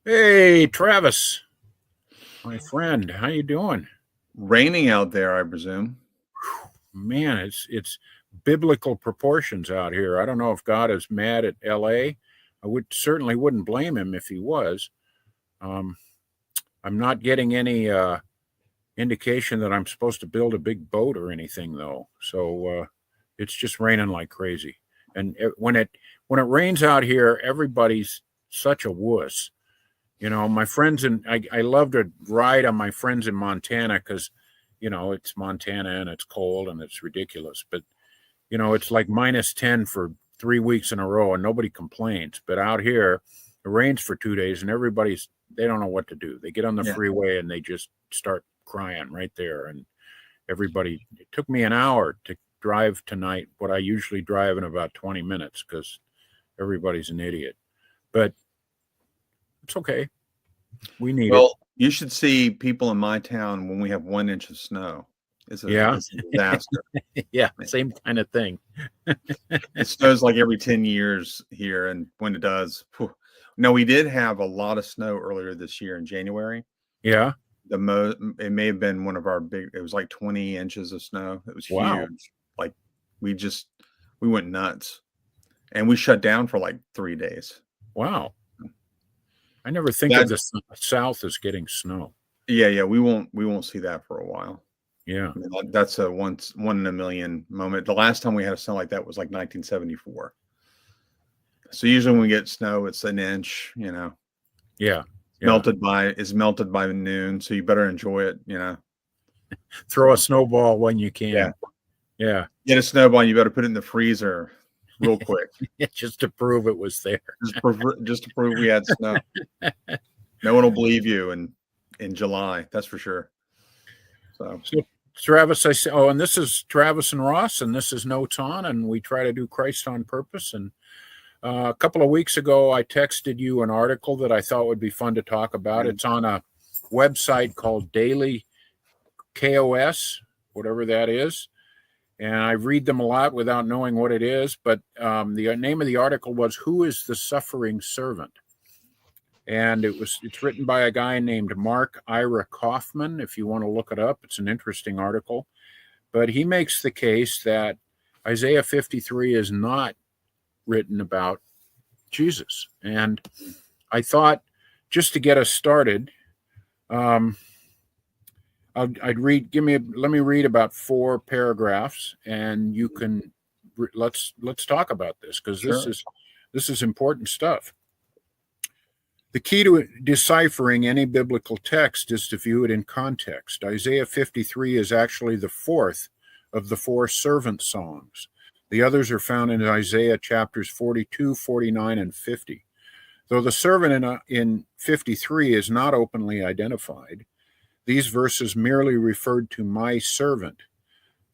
Hey, Travis, my friend, how you doing? Raining out there, I presume. Man, it's biblical proportions out here. I don't know if God is mad at L.A. I would certainly wouldn't blame him if he was. Um, I'm not getting any indication that I'm supposed to build a big boat or anything, though. So it's just raining like crazy. And when it rains out here, everybody's such a wuss. You know, my friends I love to ride on my friends in Montana because, it's Montana and it's cold and it's ridiculous. But, it's like -10 for 3 weeks in a row and nobody complains. But out here, it rains for 2 days and they don't know what to do. They get on the Yeah. freeway and they just start crying right there. And it took me an hour to drive tonight, what I usually drive in about 20 minutes because everybody's an idiot. But it's okay. We need it. Well, you should see people in my town when we have 1 inch of snow. Yeah. It's a disaster. Yeah, same kind of thing. It snows like every 10 years here, and when it does, whew. No, we did have a lot of snow earlier this year in January. Yeah. It may have been one of our big. It was like 20 inches of snow. It was Wow. huge. Like we went nuts, and we shut down for like 3 days. Wow. I never think of the South as getting snow. Yeah, we won't see that for a while. Yeah. I mean, that's a one in a million moment. The last time we had a snow like that was like 1974. So usually when we get snow, it's an inch. Yeah. Melted by noon. So you better enjoy it. Throw a snowball when you can. Yeah. Yeah. Get a snowball. And you better put it in the freezer real quick. Just to prove it was there. Just to prove we had snow. No one will believe you in July. That's for sure. So Travis, I say, and this is Travis and Ross, and this is Notes On, and we try to do Christ on Purpose. And a couple of weeks ago, I texted you an article that I thought would be fun to talk about. It's on a website called Daily KOS, whatever that is. And I read them a lot without knowing what it is. But the name of the article was "Who is the Suffering Servant?" And it's written by a guy named Mark Ira Kaufman. If you want to look it up, it's an interesting article. But he makes the case that Isaiah 53 is not written about Jesus. And I thought, just to get us started, let me read about 4 paragraphs, and you can let's talk about this because sure. this is important stuff. The key to deciphering any biblical text is to view it in context. Isaiah 53 is actually the 4th of the 4 servant songs. The others are found in Isaiah chapters 42, 49, and 50. Though the servant in 53 is not openly identified, these verses merely referred to my servant.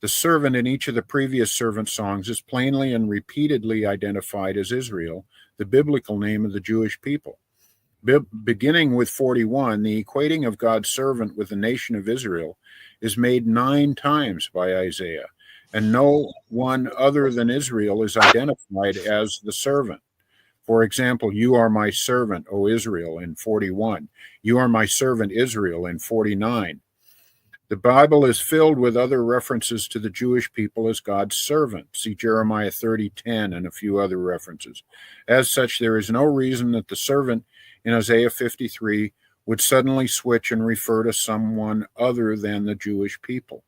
The servant in each of the previous servant songs is plainly and repeatedly identified as Israel, the biblical name of the Jewish people. Beginning with 41, the equating of God's servant with the nation of Israel is made 9 times by Isaiah, and no one other than Israel is identified as the servant. For example, you are my servant, O Israel, in 41. You are my servant, Israel, in 49. The Bible is filled with other references to the Jewish people as God's servant. See Jeremiah 30:10 and a few other references. As such, there is no reason that the servant in Isaiah 53 would suddenly switch and refer to someone other than the Jewish people.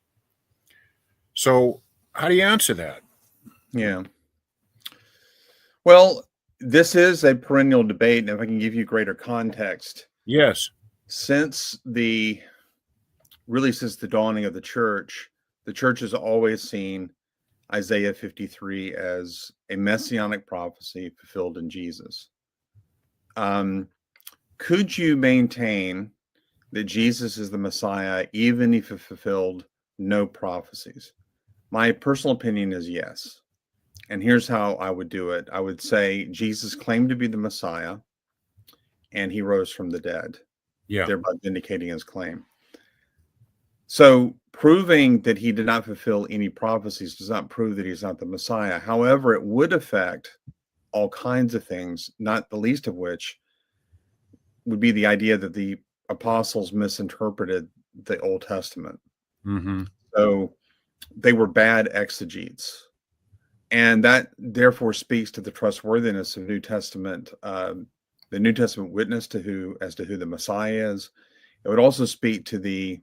So, how do you answer that? Yeah. Well, this is a perennial debate, and if I can give you greater context. Yes. Since the dawning of the church has always seen Isaiah 53 as a messianic prophecy fulfilled in Jesus. Could you maintain that Jesus is the Messiah even if it fulfilled no prophecies? My personal opinion is yes. And here's how I would do it. I would say Jesus claimed to be the Messiah and he rose from the dead, thereby vindicating his claim. So proving that he did not fulfill any prophecies does not prove that he's not the Messiah. However, it would affect all kinds of things, not the least of which would be the idea that the apostles misinterpreted the Old Testament. Mm-hmm. So they were bad exegetes. And that therefore speaks to the trustworthiness of New Testament, the New Testament witness to who the Messiah is. It would also speak to the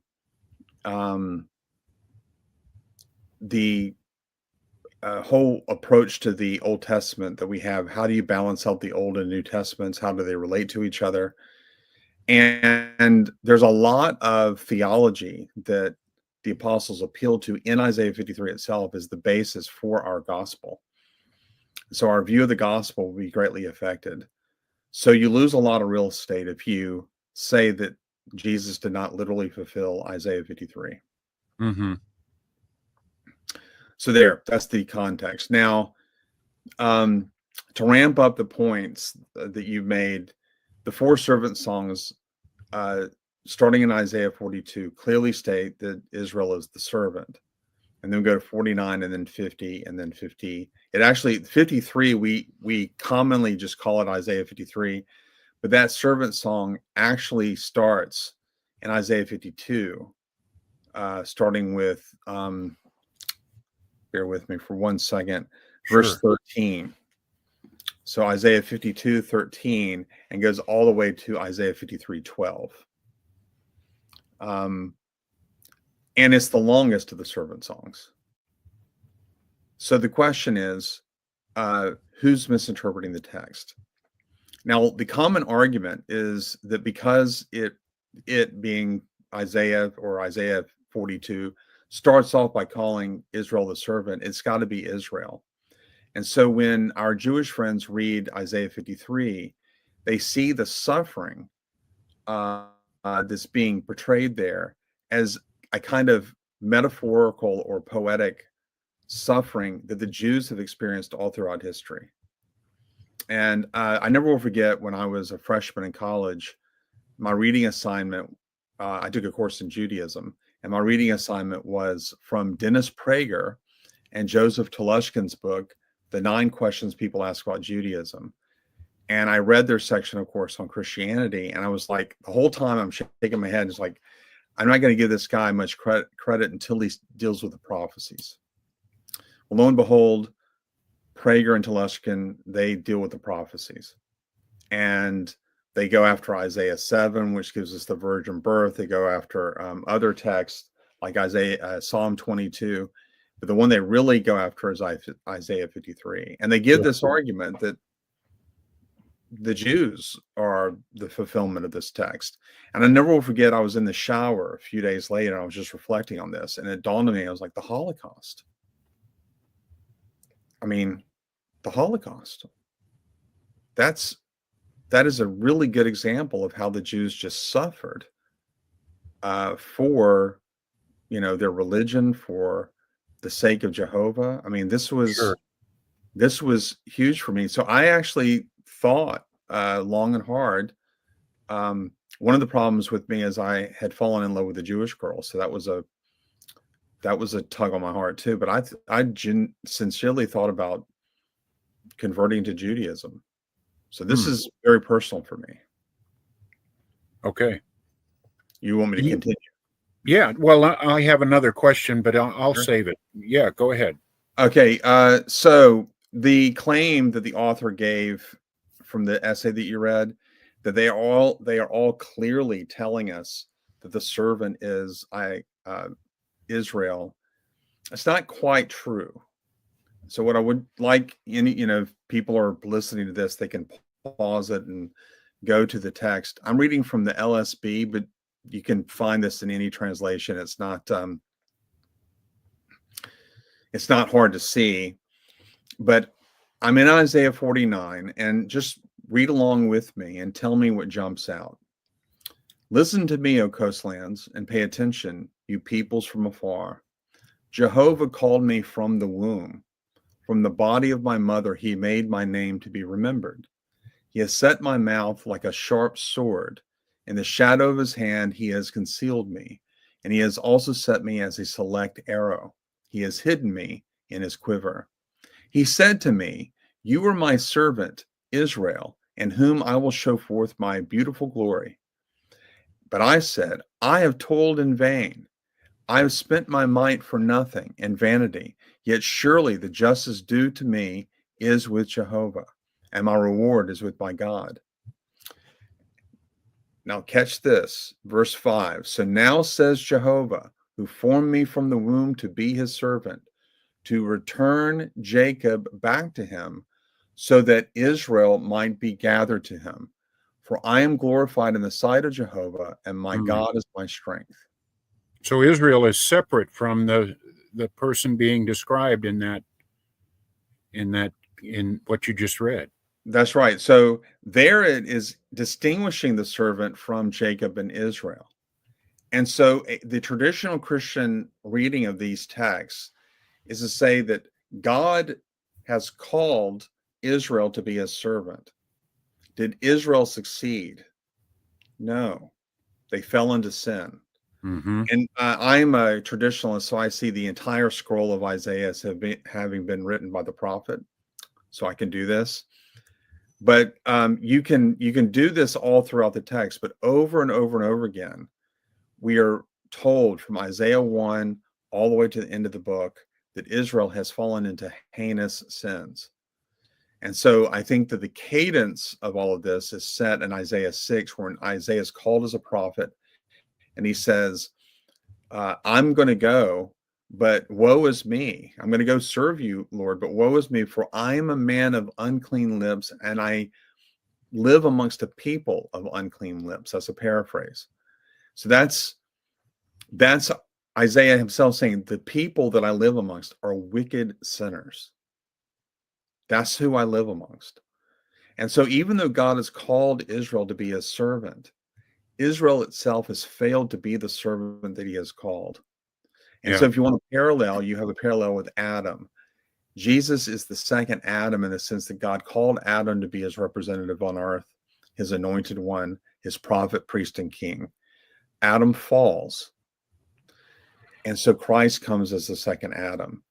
whole approach to the Old Testament that we have. How do you balance out the Old and New Testaments? How do they relate to each other? And there's a lot of theology that the apostles appeal to in Isaiah 53 itself as the basis for our gospel. So our view of the gospel will be greatly affected. So you lose a lot of real estate if you say that Jesus did not literally fulfill Isaiah 53. Mm-hmm. So that's the context. Now, to ramp up the points that you've made, the four servant songs, starting in Isaiah 42, clearly state that Israel is the servant. And then we go to 49 and then 50 and then 50. It actually, 53, we commonly just call it Isaiah 53, but that servant song actually starts in Isaiah 52, starting with, bear with me for 1 second, verse 13. So Isaiah 52, 13, and goes all the way to Isaiah 53, 12. And it's the longest of the servant songs. So the question is, who's misinterpreting the text? Now, the common argument is that because it being Isaiah or Isaiah 42 starts off by calling Israel the servant, it's got to be Israel. And so when our Jewish friends read Isaiah 53, they see the suffering that's being portrayed there as a kind of metaphorical or poetic suffering that the Jews have experienced all throughout history. And I never will forget when I was a freshman in college, my reading assignment, I took a course in Judaism, and my reading assignment was from Dennis Prager and Joseph Telushkin's book, The 9 Questions People Ask About Judaism. And I read their section, of course, on Christianity. And I was like, the whole time I'm shaking my head. It's like, I'm not going to give this guy much credit until he deals with the prophecies. Well, lo and behold, Prager and Telushkin, they deal with the prophecies. And they go after Isaiah 7, which gives us the virgin birth. They go after other texts like Psalm 22. But the one they really go after is Isaiah 53. And they give this argument that the Jews are the fulfillment of this text. And I never will forget, I was in the shower a few days later, and I was just reflecting on this. And it dawned on me, I was like, the Holocaust. I mean, the Holocaust. That is a really good example of how the Jews just suffered for, their religion, for the sake of Jehovah. I mean, this was huge for me. So I actually thought long and hard. One of the problems with me is I had fallen in love with a Jewish girl, so that was a tug on my heart too. But I sincerely thought about converting to Judaism. So this is very personal for me. Okay. You want me to continue? Yeah. Well, I have another question, but I'll save it. Yeah, go ahead. Okay. So the claim that the author gave from the essay that you read, that they are all clearly telling us that the servant is Israel. It's not quite true. So what I would like, if people are listening to this, they can pause it and go to the text. I'm reading from the LSB, but you can find this in any translation. It's not hard to see, but I'm in Isaiah 49, and just read along with me and tell me what jumps out. Listen to me, O coastlands, and pay attention, you peoples from afar. Jehovah called me from the womb. From the body of my mother, he made my name to be remembered. He has set my mouth like a sharp sword. In the shadow of his hand, he has concealed me, and he has also set me as a select arrow. He has hidden me in his quiver. He said to me, you are my servant, Israel, in whom I will show forth my beautiful glory. But I said, I have toiled in vain. I have spent my might for nothing in vanity. Yet surely the justice due to me is with Jehovah, and my reward is with my God. Now catch this, verse 5. So now says Jehovah, who formed me from the womb to be his servant, to return Jacob back to him, so that Israel might be gathered to him. For I am glorified in the sight of Jehovah, and my God is my strength. So Israel is separate from the person being described in what you just read. That's right. So there it is distinguishing the servant from Jacob and Israel. And so the traditional Christian reading of these texts is to say that God has called Israel to be his servant. Did Israel succeed? No, they fell into sin. Mm-hmm. And I'm a traditionalist, so I see the entire scroll of Isaiah as having been written by the prophet. So I can do this. But you can do this all throughout the text, but over and over and over again, we are told from Isaiah 1 all the way to the end of the book that Israel has fallen into heinous sins. And so I think that the cadence of all of this is set in Isaiah 6, where Isaiah is called as a prophet, and he says, I'm going to go, but woe is me. I'm going to go serve you, Lord, but woe is me, for I am a man of unclean lips, and I live amongst a people of unclean lips. That's a paraphrase. So that's Isaiah himself saying, the people that I live amongst are wicked sinners. That's who I live amongst. And so even though God has called Israel to be his servant, Israel itself has failed to be the servant that he has called. And so if you want a parallel, you have a parallel with Adam. Jesus is the second Adam in the sense that God called Adam to be his representative on earth, his anointed one, his prophet, priest, and king. Adam falls. And so Christ comes as the second Adam.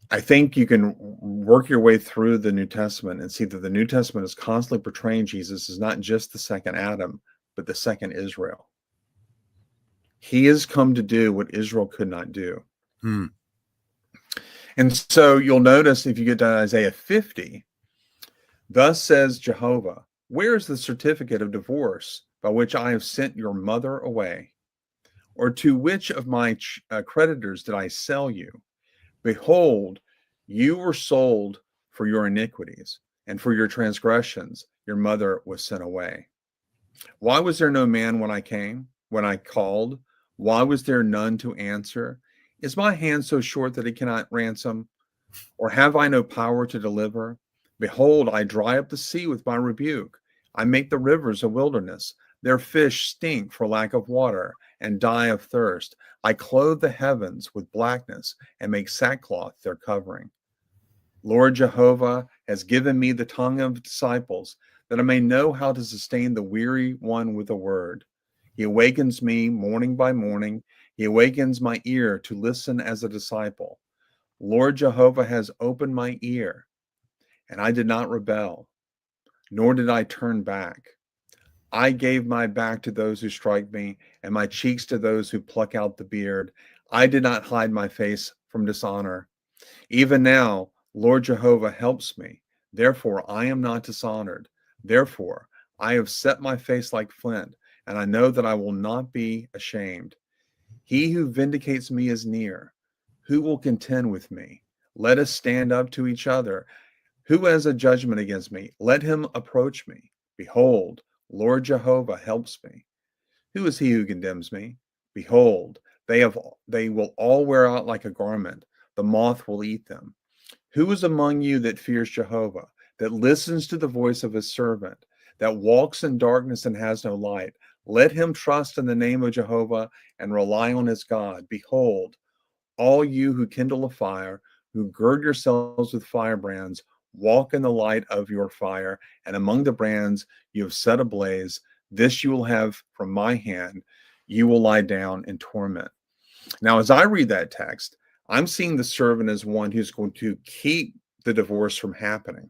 I think you can work your way through the New Testament and see that the New Testament is constantly portraying Jesus as not just the second Adam, but the second Israel. He has come to do what Israel could not do. And so you'll notice if you get to Isaiah 50, thus says Jehovah, where is the certificate of divorce by which I have sent your mother away? Or to which of my creditors did I sell you? Behold, you were sold for your iniquities, and for your transgressions your mother was sent away. Why was there no man when I came, when I called? Why was there none to answer? Is my hand so short that it cannot ransom? Or have I no power to deliver? Behold, I dry up the sea with my rebuke. I make the rivers a wilderness. Their fish stink for lack of water and die of thirst. I clothe the heavens with blackness and make sackcloth their covering. Lord Jehovah has given me the tongue of disciples, that I may know how to sustain the weary one with a word. He awakens me morning by morning. He awakens my ear to listen as a disciple. Lord Jehovah has opened my ear, and I did not rebel, nor did I turn back. I gave my back to those who strike me, and my cheeks to those who pluck out the beard. I did not hide my face from dishonor. Even now, Lord Jehovah helps me. Therefore, I am not dishonored. Therefore, I have set my face like flint, and I know that I will not be ashamed. He who vindicates me is near. Who will contend with me? Let us stand up to each other. Who has a judgment against me? Let him approach me. Behold, Lord Jehovah helps me. Who is he who condemns me? Behold, they will all wear out like a garment. The moth will eat them. Who is among you that fears Jehovah, that listens to the voice of his servant, that walks in darkness and has no light? Let him trust in the name of Jehovah and rely on his God. Behold, all you who kindle a fire, who gird yourselves with firebrands, walk in the light of your fire, and among the brands you have set ablaze, this you will have from my hand. You will lie down in torment. Now, as I read that text, I'm seeing the servant as one who's going to keep the divorce from happening.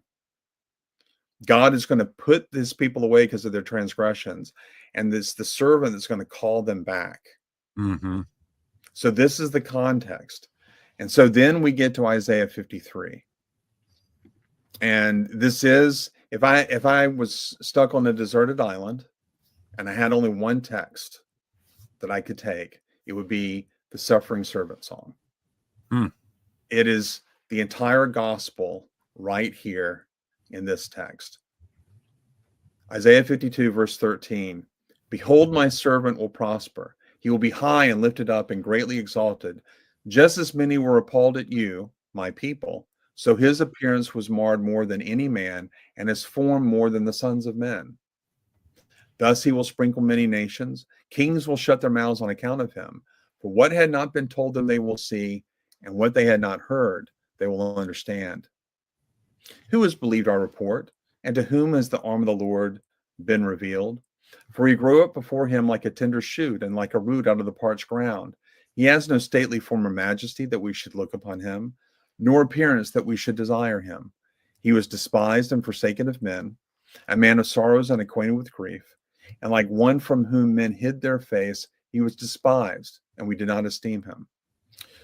God is going to put these people away because of their transgressions, and this the servant that's going to call them back. Mm-hmm. So this is the context. And so then we get to Isaiah 53. And this is, if I was stuck on a deserted island and I had only one text that I could take, it would be the suffering servant song. It is the entire gospel right here in this text. Isaiah 52, verse 13. Behold, my servant will prosper. He will be high and lifted up and greatly exalted. Just as many were appalled at you, my people, so his appearance was marred more than any man, and his form more than the sons of men. Thus he will sprinkle many nations. Kings will shut their mouths on account of him. For what had not been told them they will see, and what they had not heard they will understand. Who has believed our report? And to whom has the arm of the Lord been revealed? For he grew up before him like a tender shoot, and like a root out of the parched ground. He has no stately form or majesty that we should look upon him, nor appearance that we should desire him. He was despised and forsaken of men, a man of sorrows and acquainted with grief. And like one from whom men hid their face, he was despised, and we did not esteem him.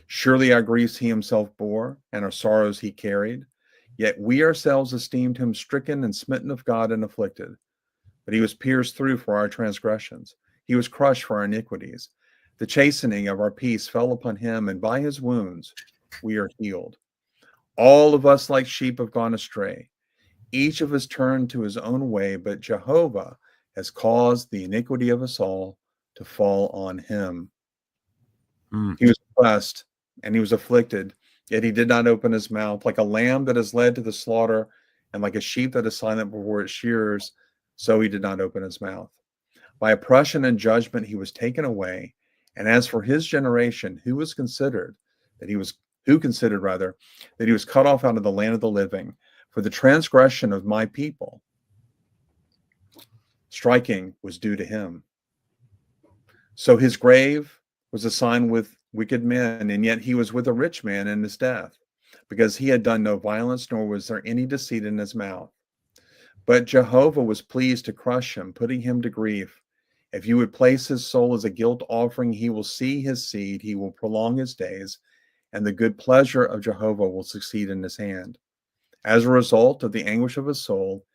Surely our griefs he himself bore, and our sorrows he carried. Yet we ourselves esteemed him stricken and smitten of God and afflicted. But he was pierced through for our transgressions. He was crushed for our iniquities. The chastening of our peace fell upon him, and by his wounds we are healed. All of us like sheep have gone astray. Each of us turned to his own way, but Jehovah has caused the iniquity of us all to fall on him. He was oppressed and he was afflicted, yet he did not open his mouth. Like a lamb that is led to the slaughter, and like a sheep that is silent before its shearers, so he did not open his mouth. By oppression and judgment he was taken away. And as for his generation, who considered that he was cut off out of the land of the living, for the transgression of my people, striking was due to him. So his grave was assigned with wicked men, and yet he was with a rich man in his death, because he had done no violence, nor was there any deceit in his mouth. But Jehovah was pleased to crush him, putting him to grief. If you would place his soul as a guilt offering, he will see his seed, he will prolong his days, and the good pleasure of Jehovah will succeed in his hand. As a result of the anguish of his soul,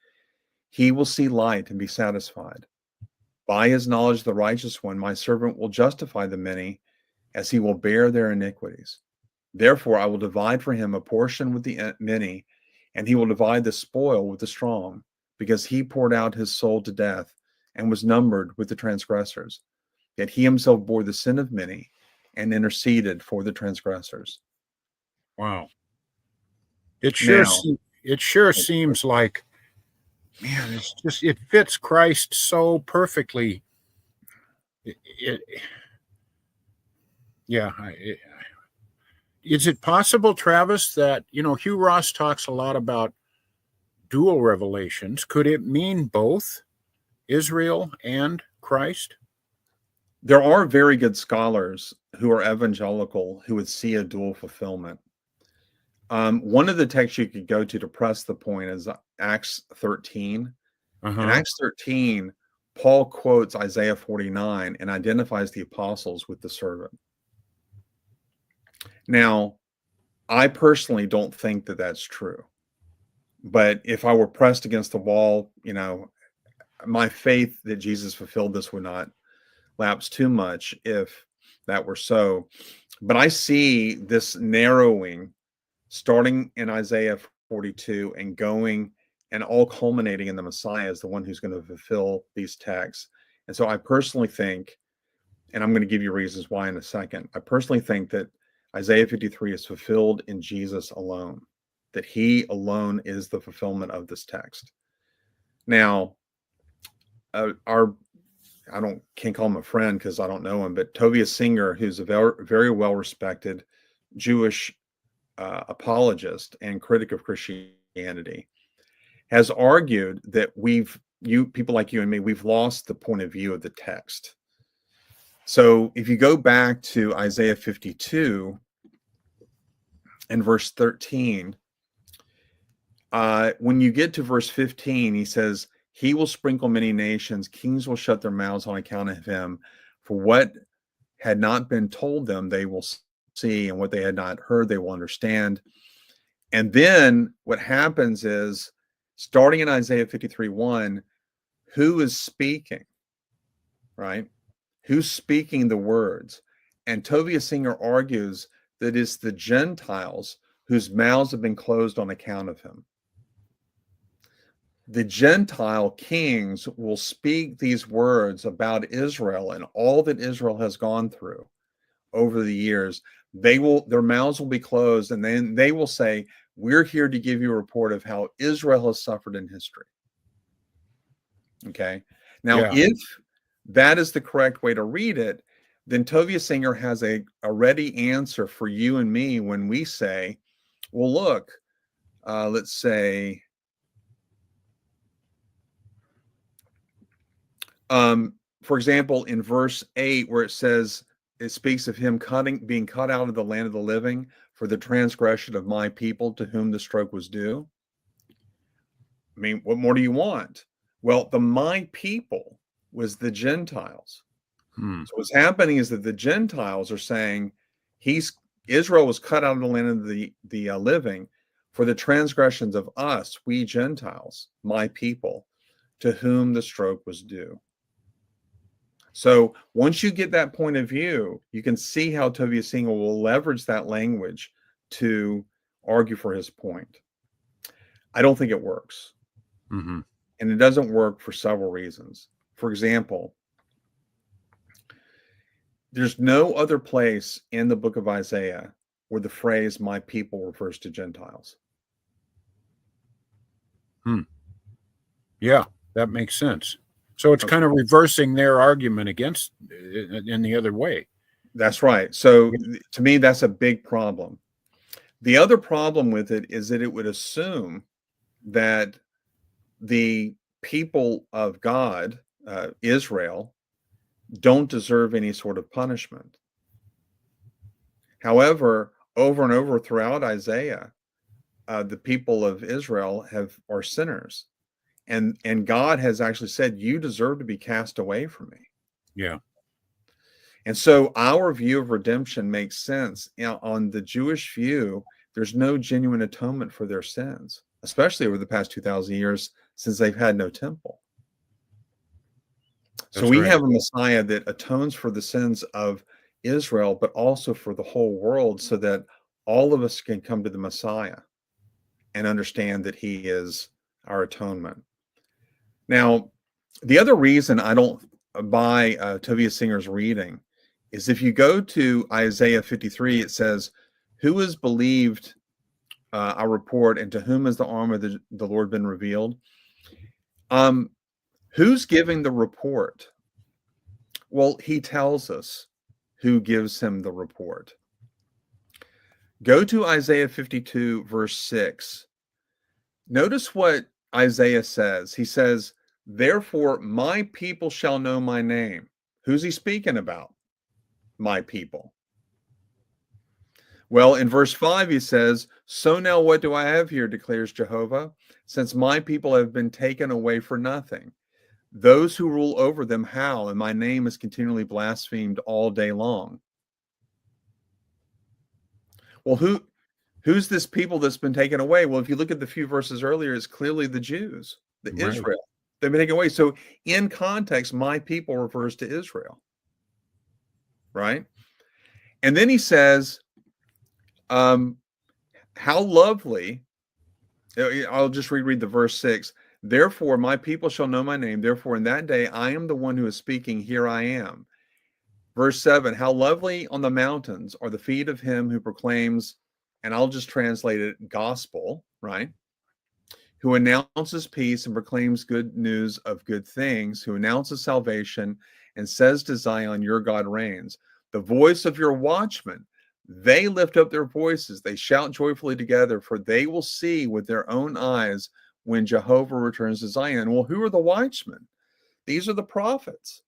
he will see light and be satisfied. By his knowledge, the righteous one, my servant, will justify the many, as he will bear their iniquities. Therefore, I will divide for him a portion with the many, and he will divide the spoil with the strong, because he poured out his soul to death and was numbered with the transgressors. Yet he himself bore the sin of many and interceded for the transgressors. Wow. It sure Now, seems like, man, it fits Christ so perfectly. Is it possible, Travis, that, Hugh Ross talks a lot about dual revelations? Could it mean both Israel and Christ? there are very good scholars who are evangelical who would see a dual fulfillment. One of the texts you could go to press the point is Acts 13. In Acts 13, Paul quotes Isaiah 49 and identifies the apostles with the servant. Now, I personally don't think that that's true. But if I were pressed against the wall, my faith that Jesus fulfilled this would not lapse too much if that were so. But I see this narrowing starting in Isaiah 42 and going and all culminating in the Messiah as the one who's going to fulfill these texts. And so I personally think, and I'm going to give you reasons why in a second, I personally think that Isaiah 53 is fulfilled in Jesus alone, that he alone is the fulfillment of this text. Now, can't call him a friend because I don't know him, but Tovia Singer, who's a very well-respected Jewish apologist and critic of Christianity, has argued that people like you and me, we've lost the point of view of the text. So if you go back to Isaiah 52 and verse 13, when you get to verse 15, he says, he will sprinkle many nations, kings will shut their mouths on account of him. For what had not been told them, they will see, and what they had not heard, they will understand. And then what happens is, starting in Isaiah 53:1, who is speaking, right? Who's speaking the words? And Tovia Singer argues that it's the Gentiles whose mouths have been closed on account of him. The Gentile kings will speak these words about Israel and all that Israel has gone through over the years. Their mouths will be closed, and then they will say, we're here to give you a report of how Israel has suffered in history. Okay. Now, if that is the correct way to read it, then Tovia Singer has a ready answer for you and me when we say, well, look, let's say, for example, in verse 8, where it speaks of him being cut out of the land of the living for the transgression of my people to whom the stroke was due. I mean, what more do you want? Well, the my people was the Gentiles. So what's happening is that the Gentiles are saying Israel was cut out of the land of the living for the transgressions of us, we Gentiles, my people, to whom the stroke was due. So once you get that point of view, you can see how Tovia Singer will leverage that language to argue for his point. I don't think it works. And it doesn't work for several reasons. For example, there's no other place in the book of Isaiah where the phrase my people refers to Gentiles. Yeah, that makes sense. So it's kind of reversing their argument against in the other way. That's right. So to me, that's a big problem. The other problem with it is that it would assume that the people of God, Israel, don't deserve any sort of punishment. However, over and over throughout Isaiah, the people of Israel are sinners. And God has actually said, you deserve to be cast away from me. Yeah. And so our view of redemption makes sense. On the Jewish view, there's no genuine atonement for their sins, especially over the past 2,000 years since they've had no temple. So we have a Messiah that atones for the sins of Israel, but also for the whole world, so that all of us can come to the Messiah and understand that he is our atonement. Now, the other reason I don't buy Tovia Singer's reading is if you go to Isaiah 53, it says, who has believed our report, and to whom has the arm of the Lord been revealed? Who's giving the report? Well, he tells us who gives him the report. Go to Isaiah 52, verse 6. Notice what Isaiah says. He says, therefore, my people shall know my name. Who's he speaking about? My people. Well, in verse 5, he says, so now what do I have here, declares Jehovah, since my people have been taken away for nothing. Those who rule over them howl, and my name is continually blasphemed all day long. Well, who's this people that's been taken away? Well, if you look at the few verses earlier, it's clearly the Jews, the Israel. They've been taken away. So in context, my people refers to Israel. Right? And then he says, how lovely. I'll just reread the verse 6. Therefore, my people shall know my name. Therefore, in that day, I am the one who is speaking. Here I am. Verse 7, how lovely on the mountains are the feet of him who proclaims, and I'll just translate it, gospel, right? Who announces peace and proclaims good news of good things, who announces salvation and says to Zion, your God reigns. The voice of your watchmen, they lift up their voices. They shout joyfully together, for they will see with their own eyes when Jehovah returns to Zion. Well, who are the watchmen? These are the prophets.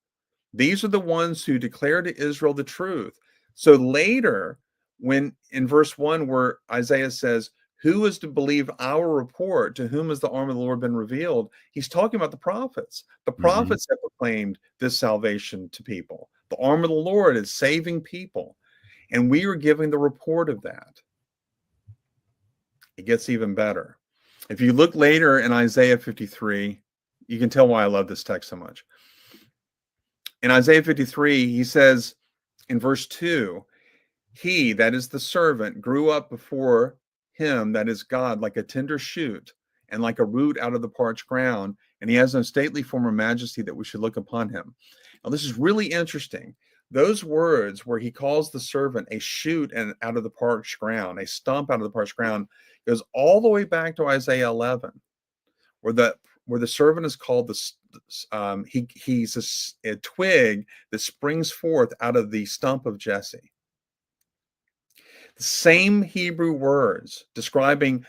These are the ones who declare to Israel the truth. So later, when in verse 1, where Isaiah says, who is to believe our report? To whom has the arm of the Lord been revealed? He's talking about the prophets. The prophets have proclaimed this salvation to people. The arm of the Lord is saving people. And we are giving the report of that. It gets even better. If you look later in Isaiah 53, you can tell why I love this text so much. In Isaiah 53, he says in verse 2, he, that is the servant, grew up before him, that is God, like a tender shoot and like a root out of the parched ground. And he has no stately form or majesty that we should look upon him. Now, this is really interesting. Those words where he calls the servant a shoot and out of the parched ground, a stump out of the parched ground, goes all the way back to Isaiah 11, where the servant is called he's a twig that springs forth out of the stump of Jesse. The same Hebrew words describing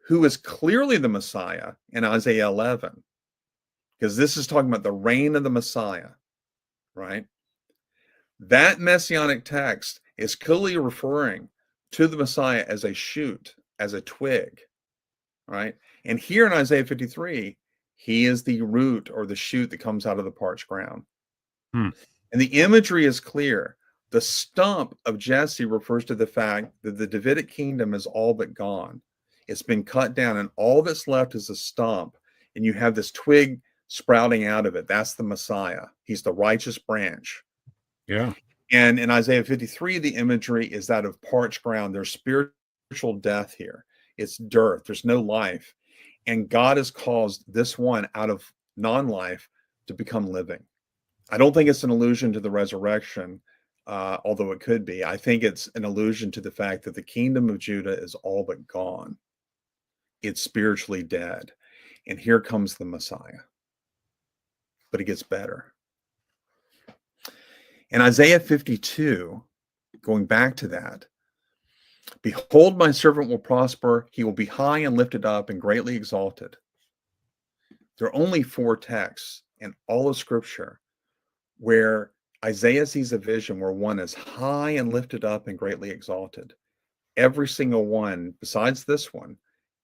who is clearly the Messiah in Isaiah 11, because this is talking about the reign of the Messiah, right? That messianic text is clearly referring to the Messiah as a shoot, as a twig, right? And here in Isaiah 53, he is the root or the shoot that comes out of the parched ground. And the imagery is clear. The stump of Jesse refers to the fact that the Davidic kingdom is all but gone. It's been cut down, and all that's left is a stump, and you have this twig sprouting out of it. That's the Messiah. He's the righteous branch. Yeah. And in Isaiah 53, the imagery is that of parched ground. There's spiritual death here. It's dearth. There's no life. And God has caused this one out of non-life to become living. I don't think it's an allusion to the resurrection, although it could be. I think it's an allusion to the fact that the kingdom of Judah is all but gone. It's spiritually dead. And here comes the Messiah. But it gets better. In Isaiah 52, going back to that, behold, my servant will prosper. He will be high and lifted up and greatly exalted. There are only 4 texts in all of Scripture where Isaiah sees a vision where one is high and lifted up and greatly exalted. Every single one, besides this one,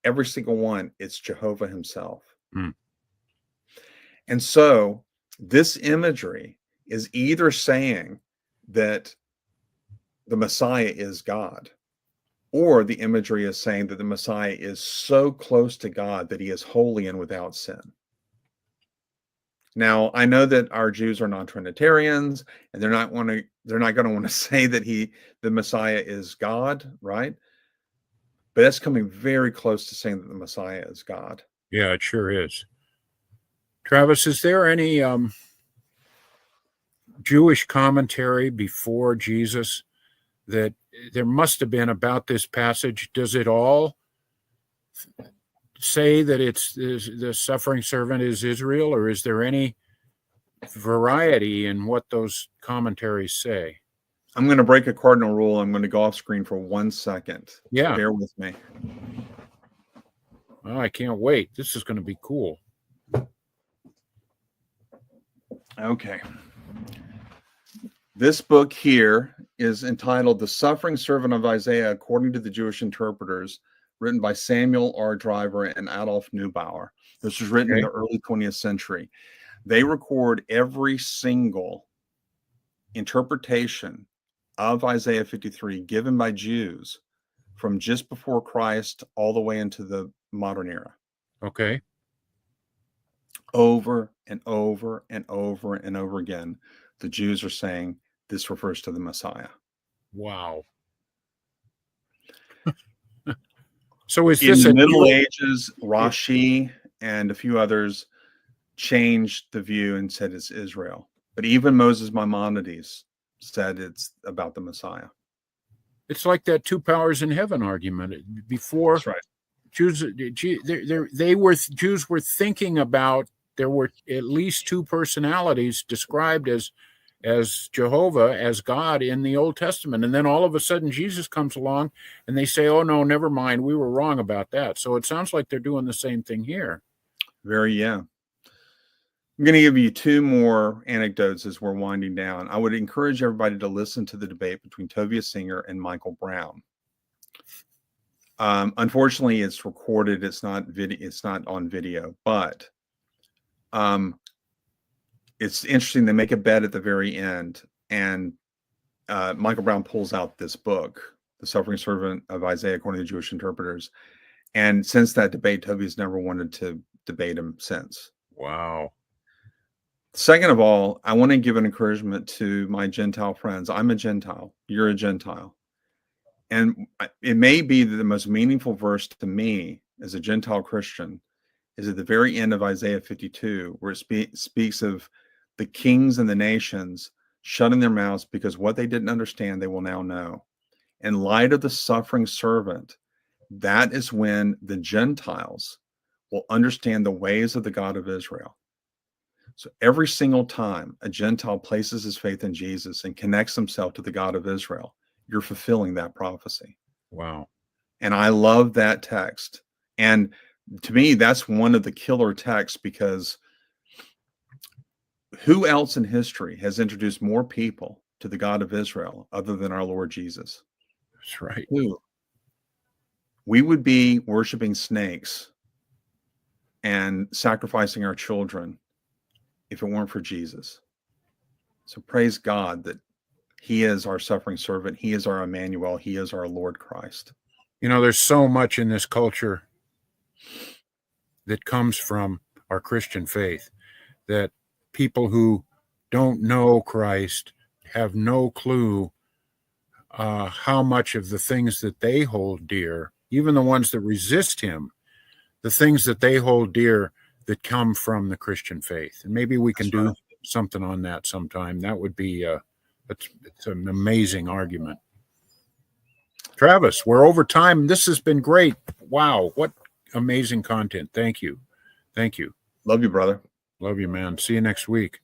every single one, it's Jehovah himself. And so this imagery is either saying that the Messiah is God, or the imagery is saying that the Messiah is so close to God that he is holy and without sin. Now, I know that our Jews are non-Trinitarians, and they're not going to want to say that the Messiah is God, right? But that's coming very close to saying that the Messiah is God. Yeah, it sure is. Travis, is there any Jewish commentary before Jesus that there must have been about this passage? Does it all say that it's the suffering servant is Israel, or is there any variety in what those commentaries say? I'm going to break a cardinal rule. I'm going to go off screen for 1 second. Yeah. Bear with me. Oh, I can't wait. This is going to be cool. Okay. This book here is entitled The Suffering Servant of Isaiah According to the Jewish Interpreters, written by Samuel R. Driver and Adolf Neubauer. This was written in the early 20th century. They record every single interpretation of Isaiah 53 given by Jews from just before Christ all the way into the modern era. Okay. Over and over and over and over again, the Jews are saying this refers to the Messiah. Wow. So is in this the a Middle Ages? Rashi and a few others changed the view and said it's Israel. But even Moses Maimonides said it's about the Messiah. It's like that 2 powers in heaven argument. Before, That's right. Jews were thinking about, there were at least 2 personalities described as Jehovah, as God in the Old Testament. And then all of a sudden Jesus comes along and they say, oh no, never mind, we were wrong about that. So it sounds like they're doing the same thing here. Yeah. I'm going to give you 2 more anecdotes as we're winding down. I would encourage everybody to listen to the debate between Tovia Singer and Michael Brown. Unfortunately, it's recorded. It's not video. It's not on video, but it's interesting. They make a bet at the very end, and Michael Brown pulls out this book, The Suffering Servant of Isaiah, according to Jewish interpreters. And since that debate, Toby's never wanted to debate him since. Wow. Second of all, I want to give an encouragement to my Gentile friends. I'm a Gentile. You're a Gentile. And it may be that the most meaningful verse to me as a Gentile Christian is at the very end of Isaiah 52, where it speaks of the kings and the nations shutting their mouths because what they didn't understand, they will now know. In light of the suffering servant, that is when the Gentiles will understand the ways of the God of Israel. So every single time a Gentile places his faith in Jesus and connects himself to the God of Israel, you're fulfilling that prophecy. Wow. And I love that text. And to me, that's one of the killer texts, because who else in history has introduced more people to the God of Israel other than our Lord Jesus? That's right. Who? We would be worshiping snakes and sacrificing our children if it weren't for Jesus. So praise God that he is our suffering servant. He is our Emmanuel. He is our Lord Christ. You know, there's so much in this culture that comes from our Christian faith that people who don't know Christ have no clue how much of the things that they hold dear, even the ones that resist him, the things that they hold dear that come from the Christian faith. And maybe we can do something on that sometime. That would be it's an amazing argument. Travis, we're over time. This has been great. Wow, what amazing content. Thank you. Thank you. Love you, brother. Love you, man. See you next week.